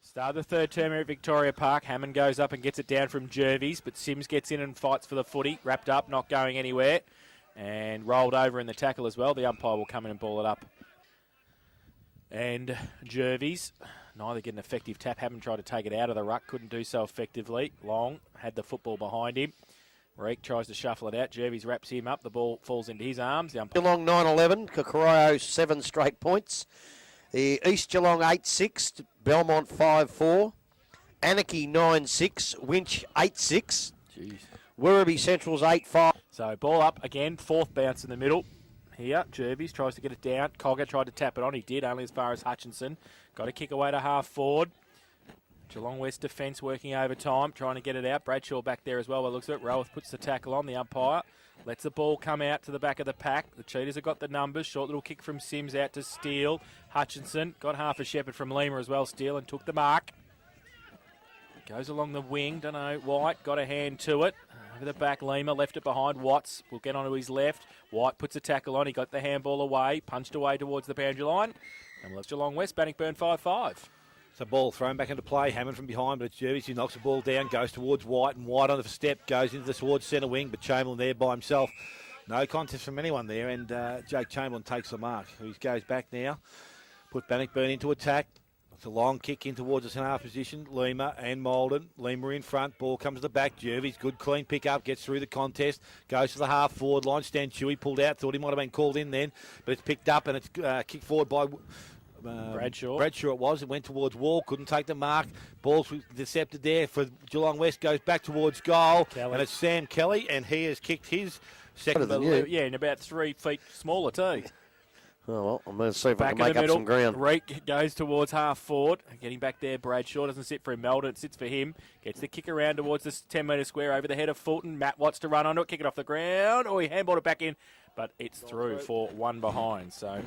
Start the third term here at Victoria Park. Hammond goes up and gets it down from Jervis, but Sims gets in and fights for the footy. Wrapped up, not going anywhere. And rolled over in the tackle as well. The umpire will come in and ball it up. And Jervis, neither get an effective tap. Hammond tried to take it out of the ruck, couldn't do so effectively. Long had the football behind him. Reek tries to shuffle it out. Jervis wraps him up. The ball falls into his arms. The umpire Geelong 9-11, Cocorio 7 straight points. The East Geelong 8-6, Belmont 5-4, Anarchy 9-6, Winch 8-6. Jeez. Werribee Central's 8-5. So ball up again, fourth bounce in the middle. Here, Jervis tries to get it down. Cogger tried to tap it on. He did, only as far as Hutchinson. Got a kick away to half forward. Geelong West defence working overtime, trying to get it out. Bradshaw back there as well. By the looks of it, Roworth puts the tackle on. The umpire lets the ball come out to the back of the pack. The Cheetahs have got the numbers. Short little kick from Sims out to Steele. Hutchinson got half a shepherd from Lima as well. Steele and took the mark. Goes along the wing. Don't know. White got a hand to it. Over the back, Lima left it behind. Watts will get onto his left. White puts a tackle on. He got the handball away. Punched away towards the boundary line. And left Geelong West. Bannockburn 5-5. So ball thrown back into play. Hammond from behind, but it's Jervis who knocks the ball down, goes towards White, and White on the step, goes into the towards centre wing, but Chamberlain there by himself. No contest from anyone there, and Jake Chamberlain takes the mark. He goes back now, put Bannockburn into attack. It's a long kick in towards the centre half position. Lima and Molden. Lima in front. Ball comes to the back. Jervis, good clean pick up. Gets through the contest. Goes to the half forward line. Stan Chewy pulled out. Thought he might have been called in then. But it's picked up and it's kicked forward by Bradshaw it was. It went towards Wall. Couldn't take the mark. Ball's intercepted there for Geelong West. Goes back towards goal. Kelly. And it's Sam Kelly. And he has kicked his second. Yeah, and about 3 feet smaller too. Oh, well, I'm going to see if I Back can make in the up middle, some ground. Reek goes towards half forward. Getting back there, Bradshaw doesn't sit for him. Melden, it sits for him. Gets the kick around towards this 10-metre square over the head of Fulton. Matt Watts to run onto it, kick it off the ground. Oh, he handballed it back in, but it's through for one behind. So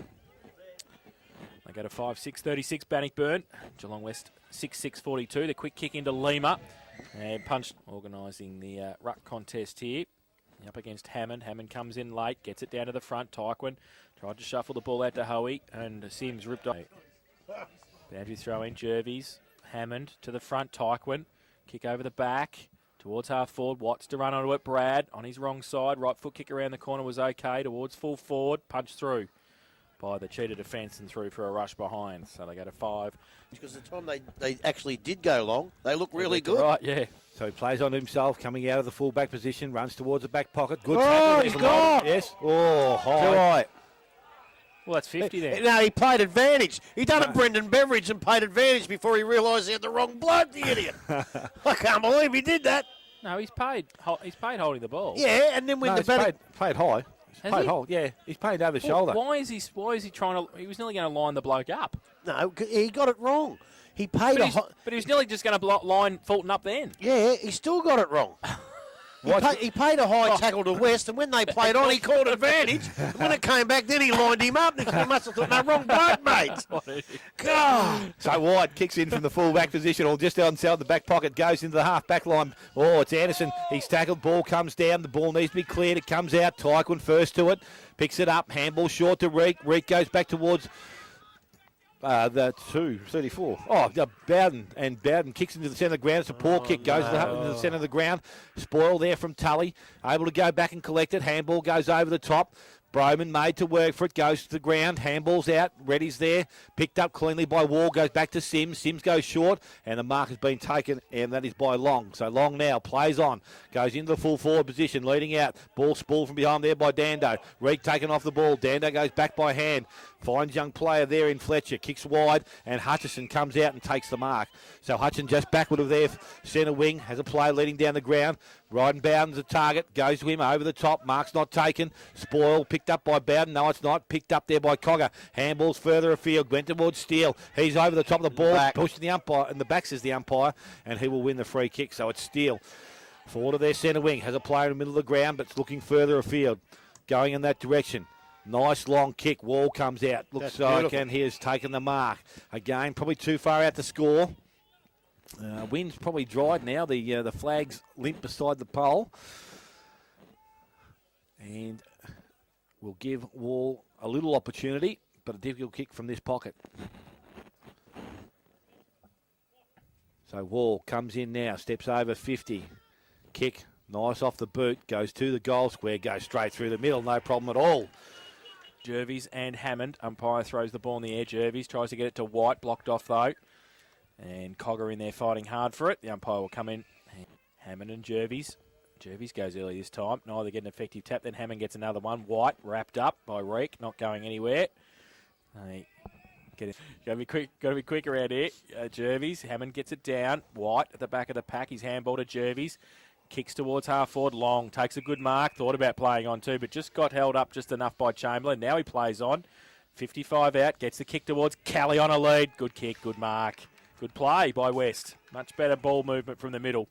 they go to 5-6-36 Bannockburn. Geelong West 6-6-42. The quick kick into Lima. And Punch organising the ruck contest here. Up against Hammond. Hammond comes in late, gets it down to the front. Tyquin tried to shuffle the ball out to Hoey, and Sims ripped off. Boundary throw in, Jervis. Hammond to the front, Tyquin. Kick over the back towards half forward. Watts to run onto it. Brad on his wrong side. Right foot kick around the corner was okay. Towards full forward. Punch through by the Cheetah defence and through for a rush behind. So they go to 5. Because the time they actually did go long, they look really good. Right, yeah. So he plays on himself, coming out of the full-back position, runs towards the back pocket. Good tackle. tackle. He's gone. Yes. Oh, high. Too high. Well, that's 50 then. No, he played advantage. He done it Brendan Beveridge and played advantage before he realised he had the wrong bloke, the idiot. I can't believe he did that. No, he's paid. He's paid holding the ball. Yeah, and then when No, the he's played high. Has Played he? high. Yeah, he's played over the shoulder. Why is he trying to? He was nearly going to line the bloke up. No, he got it wrong. He paid But he was nearly just going to line Fulton up then. Yeah, he still got it wrong. He paid a high tackle to West, and when they played on, he called advantage. And when it came back, then he lined him up. He must have thought, no, wrong bloke, mate. God. So White kicks in from the full-back position, or just outside the back pocket, goes into the half-back line. Oh, it's Anderson. He's tackled. Ball comes down. The ball needs to be cleared. It comes out. Tyquin first to it. Picks it up. Handball short to Reek. Reek goes back towards the 2-34. Oh, Bowden. And Bowden kicks into the centre of the ground. It's a poor kick. Goes into the centre of the ground. Spoil there from Tully. Able to go back and collect it. Handball goes over the top. Broman made to work for it. Goes to the ground. Handball's out. Reddy's there. Picked up cleanly by Wall. Goes back to Sims. Sims goes short. And the mark has been taken. And that is by Long. So Long now plays on. Goes into the full forward position. Leading out. Ball spooled from behind there by Dando. Reek taken off the ball. Dando goes back by hand. Finds young player there in Fletcher. Kicks wide. And Hutchison comes out and takes the mark. So Hutchison just backward of their centre wing. Has a play leading down the ground. Ryden Bowden's a target. Goes to him over the top. Mark's not taken. Spoil picked up by Bowden. No, it's not. Picked up there by Cogger. Handball's further afield. Went towards Steele. He's over the top of the ball. Pushing the umpire. And the back says the umpire. And he will win the free kick. So it's Steele. Forward of their centre wing. Has a player in the middle of the ground, but it's looking further afield. Going in that direction. Nice long kick. Wall comes out. Looks like, and he has taken the mark. Again, probably too far out to score. Wind's probably dried now. The flag's limp beside the pole. And we'll give Wall a little opportunity, but a difficult kick from this pocket. So Wall comes in now, steps over 50. Kick, nice off the boot, goes to the goal square, goes straight through the middle, no problem at all. Jervis and Hammond. Umpire throws the ball in the air. Jervis tries to get it to White, blocked off though. And Cogger in there fighting hard for it. The umpire will come in. Hammond and Jervis. Jervis goes early this time. Neither get an effective tap. Then Hammond gets another one. White wrapped up by Reek, not going anywhere. Got to be quick around here. Jervis. Hammond gets it down. White at the back of the pack. His handball to Jervis. Kicks towards half forward. Long takes a good mark. Thought about playing on too, but just got held up just enough by Chamberlain. Now he plays on. 55 out. Gets the kick towards Kelly on a lead. Good kick. Good mark. Good play by West. Much better ball movement from the middle.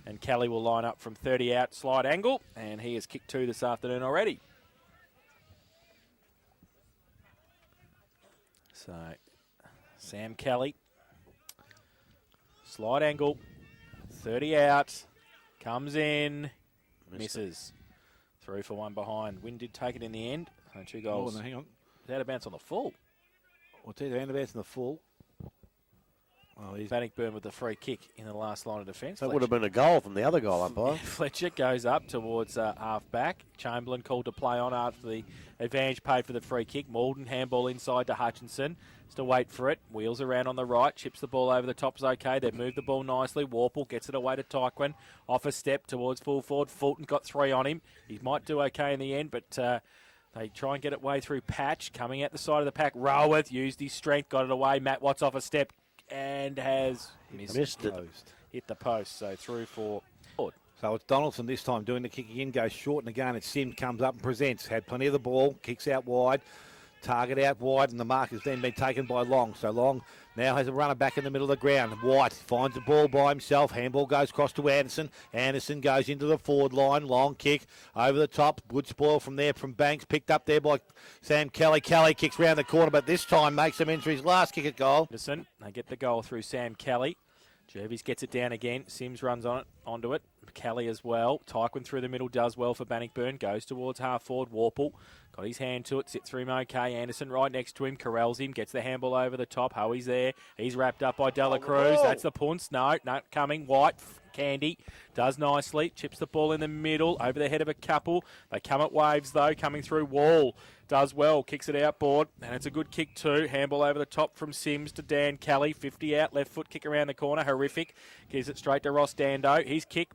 And Kelly will line up from 30 out, slide angle, and he has kicked 2 this afternoon already. So, Sam Kelly, slide angle, 30 out, comes in, misses. 3 for 1 behind. Wynn did take it in the end. 2 goals. Oh, no, hang on. It's out of bounds on the full. What's it? Out of bounds on the full. Oh, he's Bannockburn with the free kick in the last line of defence. That would have been a goal from the other goal umpire. Fletcher goes up towards half back. Chamberlain called to play on after the advantage paid for the free kick. Malden handball inside to Hutchinson. Still wait for it. Wheels around on the right. Chips the ball over the top is okay. They've moved the ball nicely. Warple gets it away to Tyquin. Off a step towards full forward. Fulton got 3 on him. He might do okay in the end, but they try and get it way through Patch. Coming out the side of the pack. Roworth used his strength, got it away. Matt Watts off a step and has missed it. Hit the post, so through for forward. So it's Donaldson this time doing the kick again, goes short and again. It's Sim comes up and presents. Had plenty of the ball, kicks out wide, target out wide, and the mark has then been taken by Long. So Long now has a runner back in the middle of the ground. White finds the ball by himself. Handball goes across to Anderson. Anderson goes into the forward line. Long kick over the top. Good spoil from there from Banks. Picked up there by Sam Kelly. Kelly kicks round the corner, but this time makes him enter his last kick at goal. Anderson, they get the goal through Sam Kelly. Jervis gets it down again. Sims runs onto it. Kelly as well. Tyquin through the middle does well for Bannockburn. Goes towards half forward. Warple got his hand to it. Sits through him okay. Anderson right next to him. Corrals him. Gets the handball over the top. Hoey's there. He's wrapped up by Dela Cruz. That's the punts. No, not coming. White. Candy does nicely. Chips the ball in the middle. Over the head of a couple. They come at waves though. Coming through Wall. Does well. Kicks it outboard. And it's a good kick too. Handball over the top from Sims to Dan Kelly. 50 out. Left foot kick around the corner. Horrific. Gives it straight to Ross Dando. His kick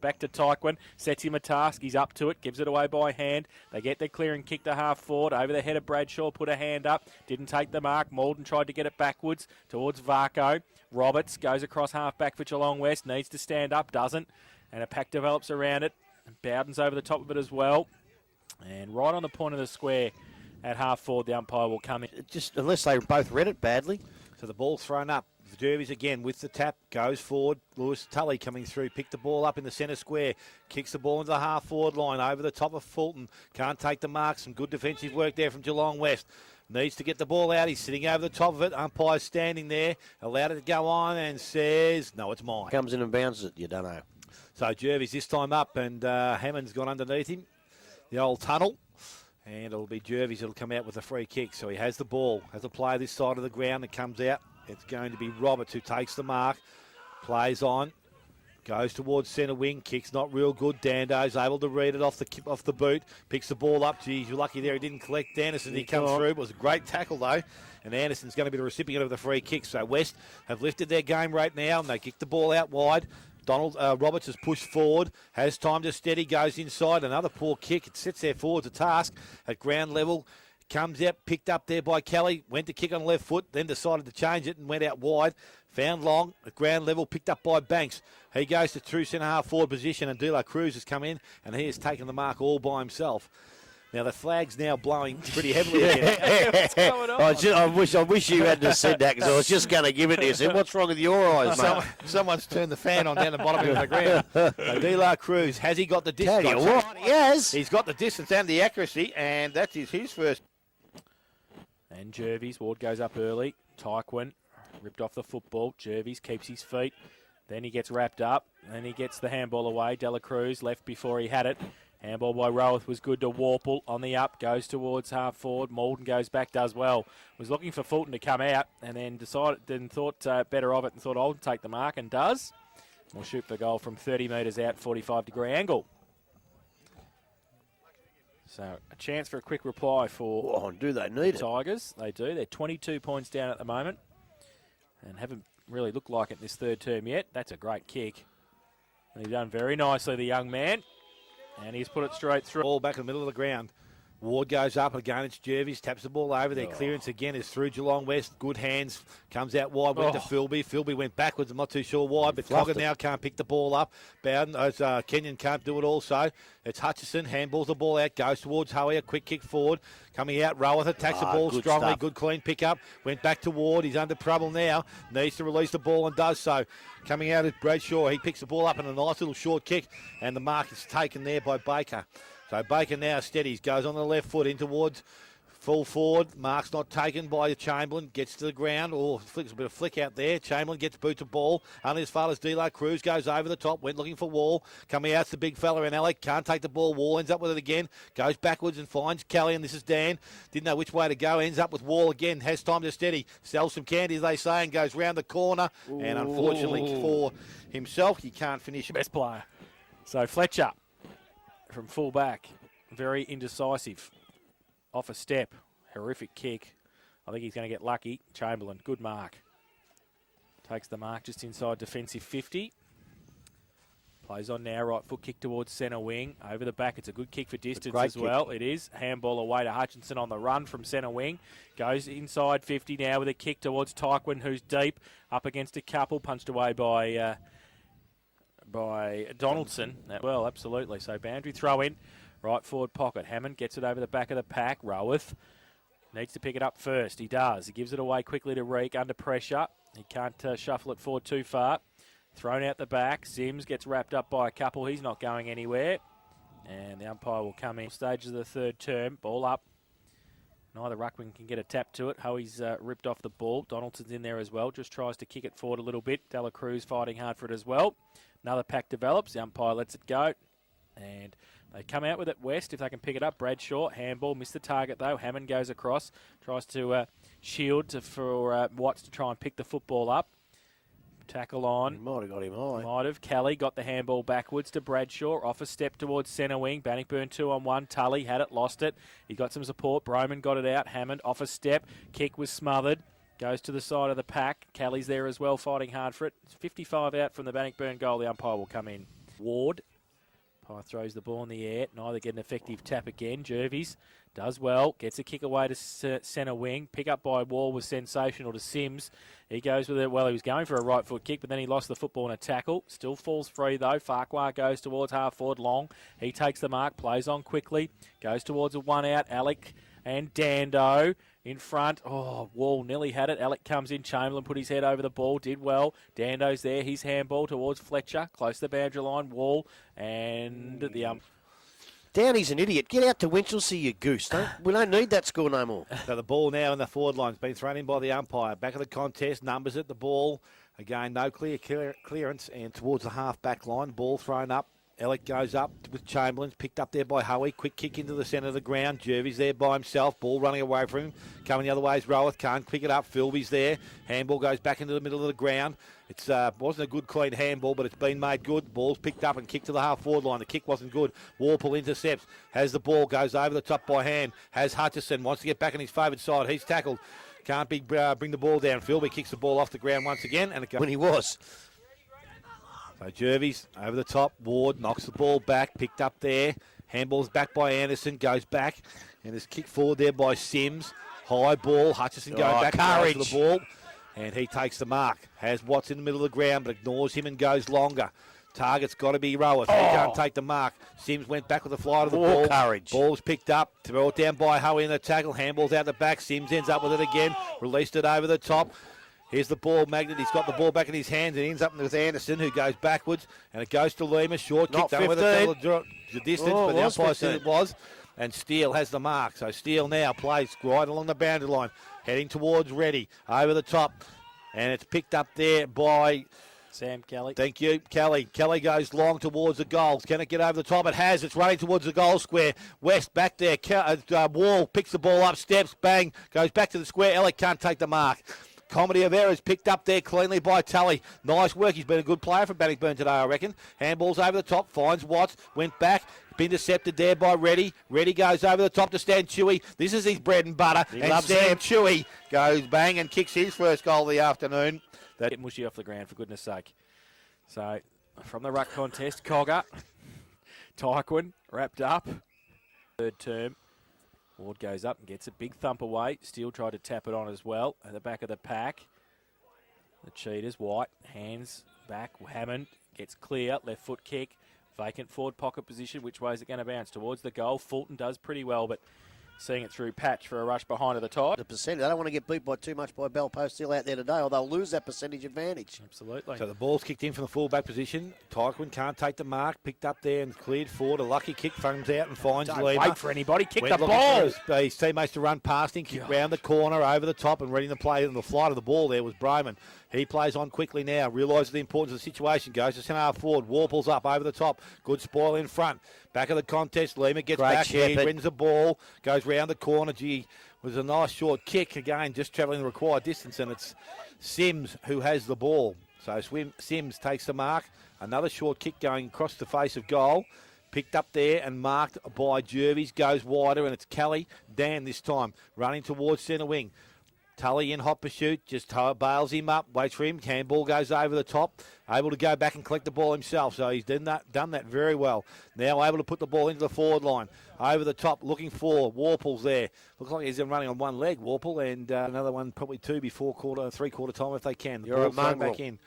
back to Tyquin. Sets him a task. He's up to it. Gives it away by hand. They get their clearing kick to half forward. Over the head of Bradshaw. Put a hand up. Didn't take the mark. Malden tried to get it backwards towards Varco. Roberts goes across half back for Geelong West. Needs to stand up. Doesn't. And a pack develops around it. Bowden's over the top of it as well. And right on the point of the square at half forward, the umpire will come in. Just unless they both read it badly. So the ball's thrown up. Jervis again with the tap, goes forward. Lewis Tully coming through, picked the ball up in the centre square, kicks the ball into the half-forward line, over the top of Fulton. Can't take the mark. Some good defensive work there from Geelong West. Needs to get the ball out. He's sitting over the top of it. Umpire's standing there, allowed it to go on and says, no, it's mine. Comes in and bounces it, you don't know. So Jervis this time up and Hammond's gone underneath him. The old tunnel. And it'll be Jervis that'll come out with a free kick. So he has the ball, has a player this side of the ground that comes out. It's going to be Roberts who takes the mark, plays on, goes towards centre wing, kicks not real good. Dando's able to read it off the boot, picks the ball up. Geez, you're lucky there he didn't collect Anderson. He comes through. It was a great tackle though, and Anderson's going to be the recipient of the free kick. So West have lifted their game rate now, and they kick the ball out wide. Roberts has pushed forward, has time to steady, goes inside. Another poor kick. It sits there forward to task at ground level. Comes out, picked up there by Kelly, went to kick on the left foot, then decided to change it and went out wide. Found Long at ground level, picked up by Banks. He goes to true centre half forward position, and De La Cruz has come in, and he has taken the mark all by himself. Now the flag's now blowing pretty heavily again. What's going on? I wish you hadn't said that, because I was just going to give it to you. Said, what's wrong with your eyes, mate? Someone's turned the fan on down the bottom of the ground. So De La Cruz, has he got the distance? Tell you what, he has. He's got the distance and the accuracy, and that is his first. And Jervis, Ward goes up early. Tyquin ripped off the football. Jervis keeps his feet. Then he gets wrapped up. Then he gets the handball away. Dela Cruz left before he had it. Handball by Roworth was good to Warple on the up, goes towards half forward. Malden goes back, does well. Was looking for Fulton to come out and then thought better of it and thought I'll take the mark and does. We'll shoot for goal from 30 metres out, 45-degree angle. So a chance for a quick reply for do they need the Tigers. They do. They're 22 points down at the moment and haven't really looked like it this third term yet. That's a great kick. And he's done very nicely, the young man. And he's put it straight through. Ball back in the middle of the ground. Ward goes up again. It's Jervis. Taps the ball over there. Clearance again is through Geelong West. Good hands. Comes out wide. Went to Philby. Philby went backwards. I'm not too sure why. But Cogger now can't pick the ball up. Bowden, Kenyon can't do it also. It's Hutchison. Handballs the ball out. Goes towards Hoey. A quick kick forward. Coming out. Roworth attacks the ball strongly. Stuff. Good clean pick up. Went back to Ward. He's under trouble now. Needs to release the ball and does so. Coming out is Bradshaw. He picks the ball up in a nice little short kick. And the mark is taken there by Baker. So Baker now steadies, goes on the left foot in towards full forward. Mark's not taken by Chamberlain, gets to the ground. Flicks a bit of flick out there. Chamberlain gets boots of ball. Only as far as D-Lo. Cruz goes over the top, went looking for Wall. Coming out's the big fella in Alec, can't take the ball. Wall ends up with it again, goes backwards and finds Kelly, and this is Dan. Didn't know which way to go, ends up with Wall again, has time to steady. Sells some candy, as they say, and goes round the corner. And unfortunately for himself, he can't finish. Best player. So Fletcher. From full back, very indecisive. Off a step, horrific kick. I think he's going to get lucky. Chamberlain, good mark. Takes the mark just inside defensive 50. Plays on now, right foot kick towards centre wing. Over the back, it's a good kick for distance as well. It is. Handball away to Hutchinson on the run from centre wing. Goes inside 50 now with a kick towards Tyquin, who's deep. Up against a couple, punched away by Donaldson. Well, absolutely. So boundary throw in, right forward pocket. Hammond gets it over the back of the pack. Roworth needs to pick it up first. He does. He gives it away quickly to Reek under pressure. He can't shuffle it forward too far. Thrown out the back. Sims gets wrapped up by a couple. He's not going anywhere. And the umpire will come in. Stages of the third term. Ball up. Neither ruckman can get a tap to it. Hoey's ripped off the ball. Donaldson's in there as well. Just tries to kick it forward a little bit. Dela Cruz fighting hard for it as well. Another pack develops. The umpire lets it go. And they come out with it west if they can pick it up. Bradshaw, handball, missed the target though. Hammond goes across. Tries to shield for Watts to try and pick the football up. Tackle on. He might have got him high. Might have. Kelly got the handball backwards to Bradshaw. Off a step towards centre wing. Bannockburn 2-on-1. Tully had it, lost it. He got some support. Broman got it out. Hammond off a step. Kick was smothered. Goes to the side of the pack. Kelly's there as well, fighting hard for it. It's 55 out from the Bannockburn goal. The umpire will come in. Ward. Umpire throws the ball in the air. Neither get an effective tap again. Jervis does well. Gets a kick away to centre wing. Pick up by Wall was sensational to Sims. He goes with it. Well, he was going for a right foot kick, but then he lost the football in a tackle. Still falls free, though. Farquhar goes towards half forward long. He takes the mark, plays on quickly. Goes towards a one out. Alec and Dando in front. Oh, Wall nearly had it. Alec comes in. Chamberlain put his head over the ball. Did well. Dando's there. His handball towards Fletcher. Close to the boundary line. Wall and the Downey's an idiot. Get out to Winchelsea, you goose. We don't need that score no more. So the ball now in the forward line has been thrown in by the umpire. Back of the contest, numbers at the ball. Again, no clearance and towards the half-back line. Ball thrown up. Alec goes up with Chamberlain, picked up there by Hoey. Quick kick into the centre of the ground. Jervis there by himself. Ball running away from him. Coming the other way is Roworth. Can't pick it up. Philby's there. Handball goes back into the middle of the ground. It wasn't a good, clean handball, but it's been made good. Ball's picked up and kicked to the half-forward line. The kick wasn't good. Warple intercepts. Has the ball. Goes over the top by hand. Has Hutchison. Wants to get back on his favoured side. He's tackled. Can't bring the ball down. Philby kicks the ball off the ground once again. And it goes. When he was. So Jervis over the top. Ward knocks the ball back. Picked up there. Handball's back by Anderson. Goes back. And there's kick forward there by Sims. High ball. Hutchison going back. Courage. To the ball. And he takes the mark. Has Watts in the middle of the ground, but ignores him and goes longer. Target's got to be Roworth. He can't take the mark. Sims went back with the fly to the ball. Courage. Ball's picked up. Throw it down by Hoey in the tackle. Handball's out the back. Sims ends up with it again. Released it over the top. Here's the ball magnet. He's got the ball back in his hands and ends up with Anderson, who goes backwards. And it goes to Lima. Short kick. Don't with the distance, but the umpire said it was. And Steele has the mark. So Steele now plays right along the boundary line. Heading towards Reddy. Over the top. And it's picked up there by Sam Kelly. Thank you, Kelly. Kelly goes long towards the goals. Can it get over the top? It has. It's running towards the goal square. West back there. Wall picks the ball up, steps, bang, goes back to the square. Elliott can't take the mark. Comedy of errors picked up there cleanly by Tully. Nice work. He's been a good player for Bannockburn today, I reckon. Handballs over the top. Finds Watts. Went back. Been intercepted there by Reddy. Reddy goes over the top to Stan Chewy. This is his bread and butter. And Stan Chewy goes bang and kicks his first goal of the afternoon. Get mushy off the ground, for goodness sake. So, from the ruck contest, Cogger, Tyquin wrapped up. Third term. Ward goes up and gets a big thump away. Steele tried to tap it on as well at the back of the pack. The Cheetahs, White, hands back. Hammond gets clear, left foot kick. Vacant forward pocket position. Which way is it going to bounce? Towards the goal. Fulton does pretty well, but seeing it through Patch for a rush behind of the tide. The percentage. They don't want to get beat by too much by Bell Post still out there today, or they'll lose that percentage advantage. Absolutely. So the ball's kicked in from the full-back position. Tyquin can't take the mark. Picked up there and cleared forward. A lucky kick comes out and finds Don't Lima. wait for anybody. Kick Went the looking ball. for his teammates to run past him. Kick round the corner, over the top, and ready to play. And the flight of the ball there was Broman. He plays on quickly now. Realises the importance of the situation. Goes to centre half forward. Warples up over the top. Good spoil in front. Back of the contest. Lima gets Great back. He Shepherd. wins the ball. Goes round the corner. Gee, was a nice short kick. Again, just travelling the required distance. And it's Sims who has the ball. So Sims takes the mark. Another short kick going across the face of goal. Picked up there and marked by Jervis. Goes wider, and it's Kelly. Dan this time running towards centre wing. Tully in hot pursuit, just bails him up, waits for him. Handball goes over the top, able to go back and collect the ball himself. So he's done that very well. Now able to put the ball into the forward line. Over the top, looking for Warple's there. Looks like he's running on one leg, Warple, and another one, probably two before three-quarter time if they can. The You're a ball's thrown mongrel. back in.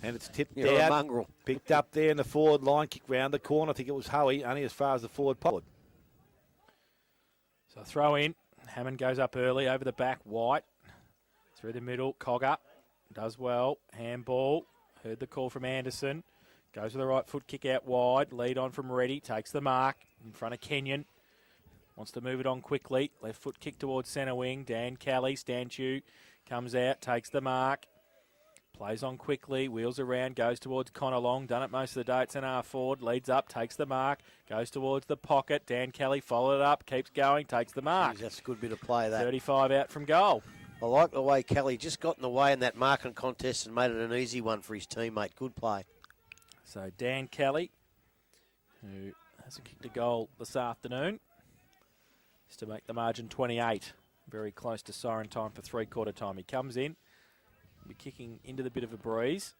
And it's tipped You're out. a mongrel. Picked up there in the forward line, kicked round the corner. I think it was Hoey, only as far as the forward pod. So throw in. Hammond goes up early over the back. White. Through the middle, Cogger does well. Handball, heard the call from Anderson. Goes with the right foot kick out wide. Lead on from Reddy, takes the mark in front of Kenyon. Wants to move it on quickly. Left foot kick towards centre wing. Dan Kelly, Stanchu, comes out, takes the mark. Plays on quickly, wheels around, goes towards Connor Long. Done it most of the day at centre half forward. Leads up, takes the mark. Goes towards the pocket. Dan Kelly followed it up, keeps going, takes the mark. Jeez, that's a good bit of play, that. 35 out from goal. I like the way Kelly just got in the way in that marking contest and made it an easy one for his teammate. Good play. So Dan Kelly, who hasn't kicked a goal this afternoon, is to make the margin 28. Very close to siren time for three-quarter time. He comes in, be kicking into the bit of a breeze.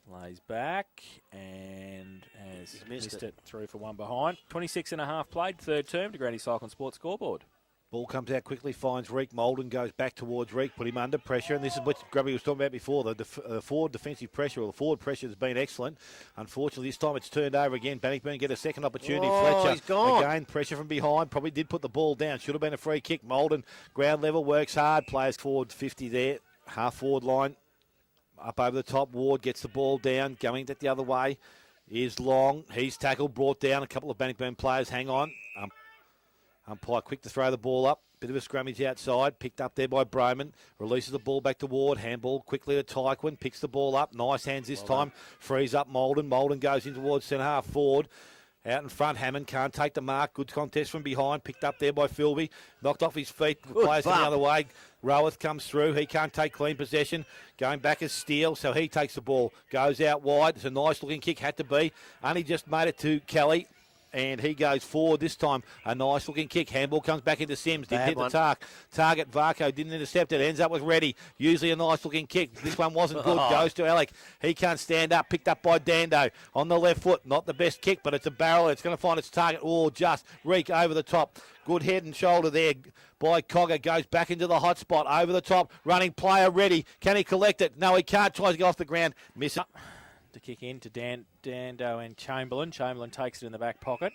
Lays back and has missed it through for one behind. 26 and a half played, third term to Granny Cycle and Sports scoreboard. Ball comes out quickly, finds Reek. Molden goes back towards Reek, put him under pressure. And this is what Grubby was talking about before. The forward defensive pressure, or the forward pressure has been excellent. Unfortunately, this time it's turned over again. Bannockburn get a second opportunity. Oh, Fletcher, he's gone. again, pressure from behind. Probably did put the ball down. Should have been a free kick. Molden, ground level, works hard. Players forward 50 there. Half forward line. Up over the top. Ward gets the ball down. Going that the other way is Long. He's tackled, brought down. A couple of Bannockburn players hang on. Umpire quick to throw the ball up. Bit of a scrummage outside. Picked up there by Broman. Releases the ball back to Ward. Handball quickly to Tyquin. Picks the ball up. Nice hands this time. Frees up Molden. Molden goes in towards centre half forward. Out in front, Hammond can't take the mark. Good contest from behind. Picked up there by Philby. Knocked off his feet. Players the other way. Roweth comes through. He can't take clean possession. Going back is Steele, so he takes the ball. Goes out wide. It's a nice looking kick. Had to be. Only just made it to Kelly. And he goes forward this time. A nice looking kick. Handball comes back into Sims. Didn't hit the target. Varco didn't intercept it. Ends up with Reddy. Usually a nice looking kick. This one wasn't good. Goes to Alec. He can't stand up. Picked up by Dando on the left foot. Not the best kick, but it's a barrel. It's going to find its target. Oh, just Reek over the top. Good head and shoulder there by Cogger. Goes back into the hot spot. Over the top. Running player Reddy. Can he collect it? No, he can't. Tries to get off the ground. Miss it. To kick in to Dando and Chamberlain. Chamberlain takes it in the back pocket.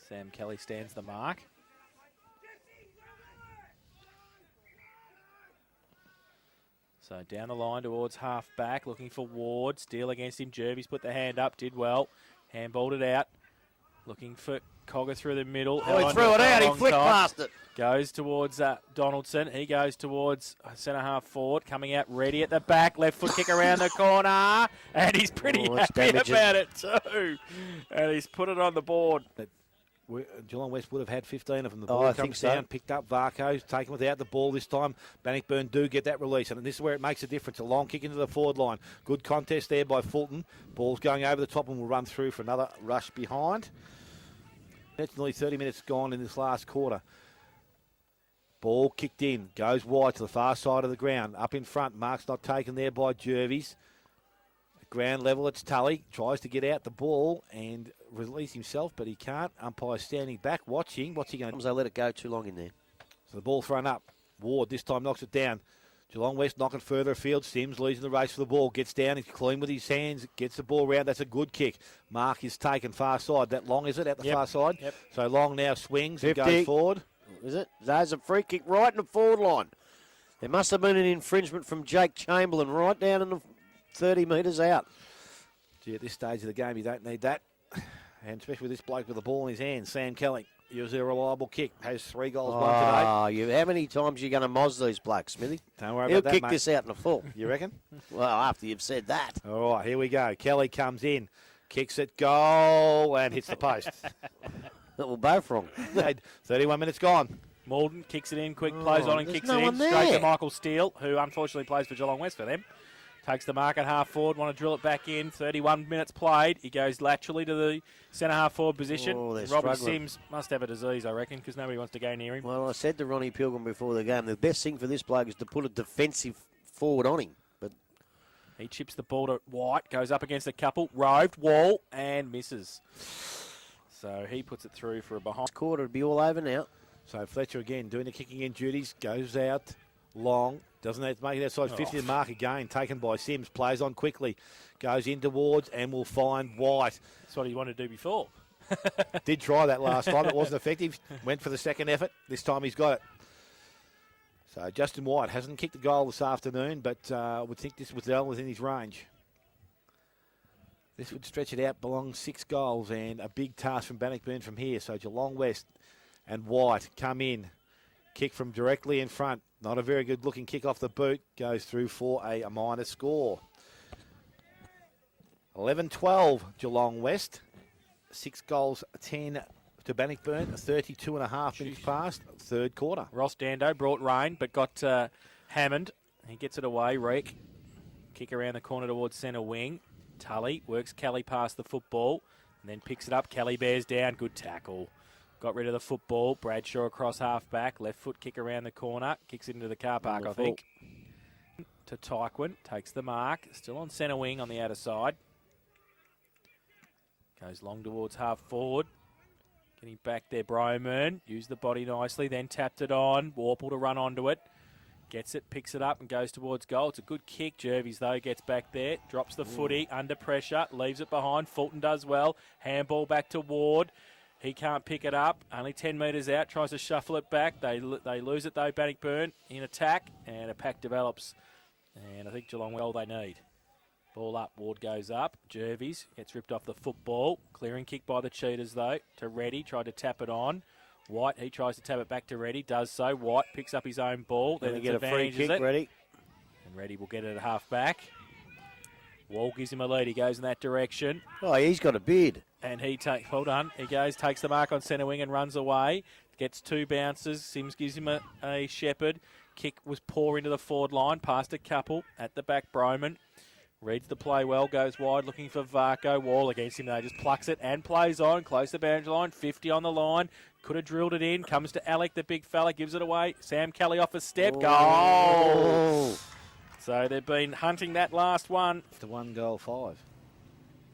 Sam Kelly stands the mark. So down the line towards half back, looking for Ward. Steele against him. Jervis put the hand up, did well. Handballed it out. Looking for Cogger through the middle. Oh, he threw it out. He flicked past it. Goes towards Donaldson. He goes towards centre half forward. Coming out ready at the back. Left foot kick around the corner. And he's pretty happy about it too. And he's put it on the board. Geelong West would have had 15 of them. The ball comes down, picked up. Varco's taken without the ball this time. Bannockburn do get that release, and this is where it makes a difference. A long kick into the forward line. Good contest there by Fulton. Ball's going over the top and will run through for another rush behind. It's nearly 30 minutes gone in this last quarter. Ball kicked in, goes wide to the far side of the ground. Up in front, mark's not taken there by Jervis. At ground level, it's Tully. Tries to get out the ball and release himself, but he can't. Umpire standing back, watching. What's he going to do? They let it go too long in there. So the ball thrown up. Ward this time knocks it down. Geelong West knocking further afield. Sims losing the race for the ball. Gets down. He's clean with his hands. Gets the ball round. That's a good kick. Mark is taken far side. That Long, is it, at the far side? Yep. So Long now swings 50. and goes forward. Is it? There's a free kick right in the forward line. There must have been an infringement from Jake Chamberlain right down in the 30 metres out. Gee, at this stage of the game, you don't need that. And especially with this bloke with the ball in his hands, Sam Kelly. Usually a reliable kick. Has 3 goals won today. How many times are you going to moz these blokes, Smithy? Don't worry He'll about that, kick mate. this out in the full. You reckon? Well, after you've said that. All right, here we go. Kelly comes in. Kicks it, goal, and hits the post. That will both wrong. 31 minutes gone. Malden kicks it in, quick plays on and kicks it in. There. Straight to Michael Steele, who unfortunately plays for Geelong West for them. Takes the mark at half forward, want to drill it back in. 31 minutes played. He goes laterally to the centre half forward position. Robert Sims must have a disease, I reckon, because nobody wants to go near him. Well, I said to Ronnie Pilgrim before the game, the best thing for this bloke is to put a defensive forward on him. But he chips the ball to White, goes up against a couple, roved, wall, and misses. So he puts it through for a behind. this quarter will be all over now. So Fletcher again doing the kicking in duties, goes out long, doesn't have to make it outside 50 mark again, taken by Sims, plays on quickly, goes in towards and will find White. That's what he wanted to do before. Did try that last time, it wasn't effective, went for the second effort, this time he's got it. So Justin White hasn't kicked a goal this afternoon, but I would think this was well within his range. This would stretch it out, belongs 6 goals and a big task from Bannockburn from here. So Geelong West and White come in. Kick from directly in front. Not a very good looking kick off the boot. Goes through for a minor score. 11-12 Geelong West. 6 goals, 10 to Bannockburn. 32.5 minutes past. Third quarter. Ross Dando brought rain, but got Hammond. He gets it away. Reek. Kick around the corner towards centre wing. Tully works Kelly past the football and then picks it up. Kelly bears down. Good tackle. Got rid of the football. Bradshaw across half back. Left foot kick around the corner. Kicks into the car park, I think. To Tyquin. Takes the mark. Still on centre wing on the outer side. Goes long towards half forward. Getting back there, Bromern. Used the body nicely. Then tapped it on. Warple to run onto it. Gets it, picks it up and goes towards goal. It's a good kick. Jervis, though, gets back there. Drops the footy under pressure. Leaves it behind. Fulton does well. Handball back to Ward. He can't pick it up. Only 10 metres out. Tries to shuffle it back. They lose it, though. Bannockburn in attack. And a pack develops. And I think Geelong, well, they need. Ball up. Ward goes up. Jervis gets ripped off the football. Clearing kick by the Cheetahs, though. To Reddy. Tried to tap it on. White, he tries to tap it back to Reddy, does so. White picks up his own ball. Then get a free kick, Reddy. And Reddy will get it at half back. Wall gives him a lead. He goes in that direction. Oh, he's got a beard. And he hold on. He goes, takes the mark on centre wing and runs away. Gets 2 bounces. Sims gives him a shepherd. Kick was poor into the forward line. Past a couple at the back. Broman reads the play well, goes wide looking for Varco. Wall against him, though, just plucks it and plays on. Close to boundary line, 50 on the line. Could have drilled it in. Comes to Alec, the big fella, gives it away. Sam Kelly off a step. Goal! So they've been hunting that last one. To 1 goal 5.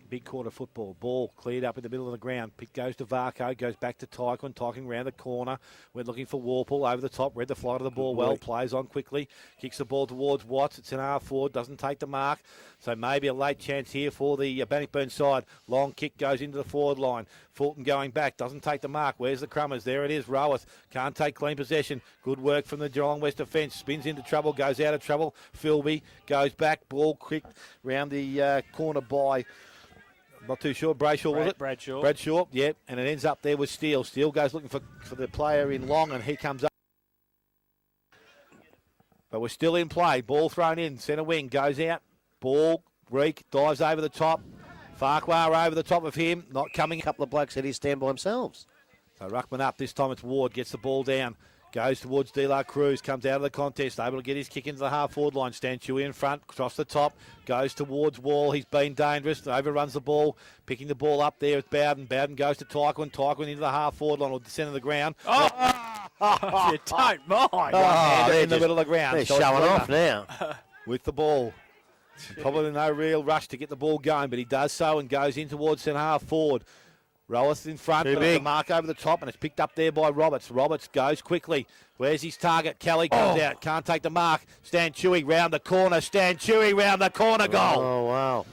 Big quarter football. Ball cleared up in the middle of the ground. Pick goes to Varco. Goes back to Tyquin. Tyquin round the corner. We're looking for Warple over the top. Read the flight of the ball well. Plays on quickly. Kicks the ball towards Watts. It's an half forward. Doesn't take the mark. So maybe a late chance here for the Bannockburn side. Long kick goes into the forward line. Fulton going back. Doesn't take the mark. Where's the Crummers? There it is. Roweth can't take clean possession. Good work from the Geelong West defence. Spins into trouble. Goes out of trouble. Philby goes back. Ball kicked round the corner by Not too sure. Brayshaw, was it? Bradshaw. Bradshaw, yeah. And it ends up there with Steele. Steele goes looking for the player in long, and he comes up. But we're still in play. Ball thrown in. Centre wing goes out. Ball, Reek dives over the top. Farquhar over the top of him. Not coming. A couple of blokes at his stand by themselves. So Ruckman up. This time it's Ward. Gets the ball down. Goes towards De La Cruz, comes out of the contest, able to get his kick into the half-forward line. Stanchewy in front, across the top, goes towards Wall. He's been dangerous, overruns the ball, picking the ball up there with Bowden. Bowden goes to Tyquin. Tyquin into the half-forward line, or the centre of the ground. Oh, you don't mind. In the middle of the ground. They're showing off now. With the ball. Probably no real rush to get the ball going, but he does so and goes in towards centre half-forward. Roweth in front, Too but big. the mark over the top, and it's picked up there by Roberts. Roberts goes quickly. Where's his target? Kelly comes out, can't take the mark. Stanchewy round the corner. Stanchewy round the corner, goal. Oh, wow.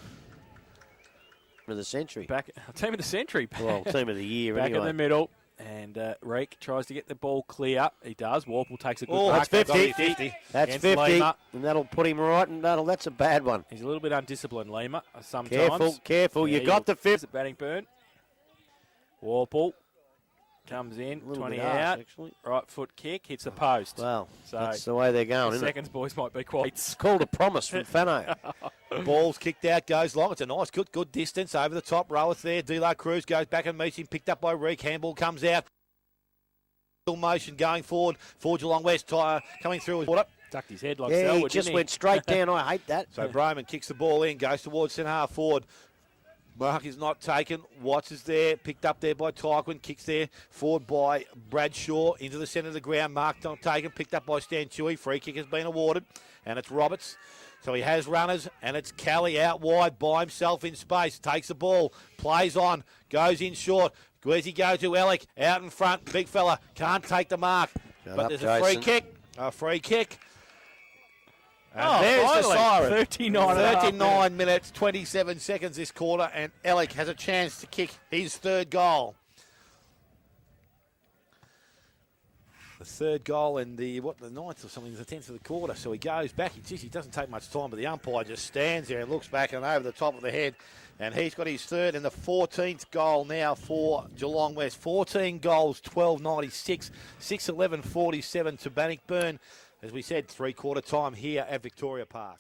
Team of the century. Team of the century. Well, team of the year Back anyway. in the middle. And Reek tries to get the ball clear. He does. Warple takes a good That's mark. 50. That's against 50, Lima. and that'll put him right, and that's a bad one. He's a little bit undisciplined, Lima, sometimes. Careful. You got the 50. At Bannockburn. Warple comes in, 20 out. Actually. Right foot kick, hits the post. Well, So that's the way they're going, the isn't seconds, boys, might be quite. It's called a promise from Fano. Ball's kicked out, goes long. It's a nice, good distance over the top. Roweth there. De La Cruz goes back and meets him. Picked up by Reek. Handball comes out. Motion going forward for Geelong West. Tyre coming through. Tucked his head like Yeah, Selwood, he just didn't went straight down. I hate that. So Broman kicks the ball in, goes towards centre half forward. Mark is not taken. Watts is there, picked up there by Tyquin. Kicks there, forward by Bradshaw into the centre of the ground. Mark not taken, picked up by Stanchewy. Free kick has been awarded, and it's Roberts. So he has runners, and it's Kelly out wide by himself in space. Takes the ball, plays on, goes in short. Where's he go to? Alec out in front. Big fella can't take the mark. But there's a free kick. A free kick. And there's the siren. 39 minutes, 27 seconds this quarter, and Alec has a chance to kick his third goal. The third goal in the ninth or something, the 10th of the quarter. So he goes back. He doesn't take much time, but the umpire just stands there and looks back and over the top of the head. And he's got his third and the 14th goal now for Geelong West. 14 goals, 12.96, 6:11.47 to Bannockburn. As we said, three-quarter time here at Victoria Park.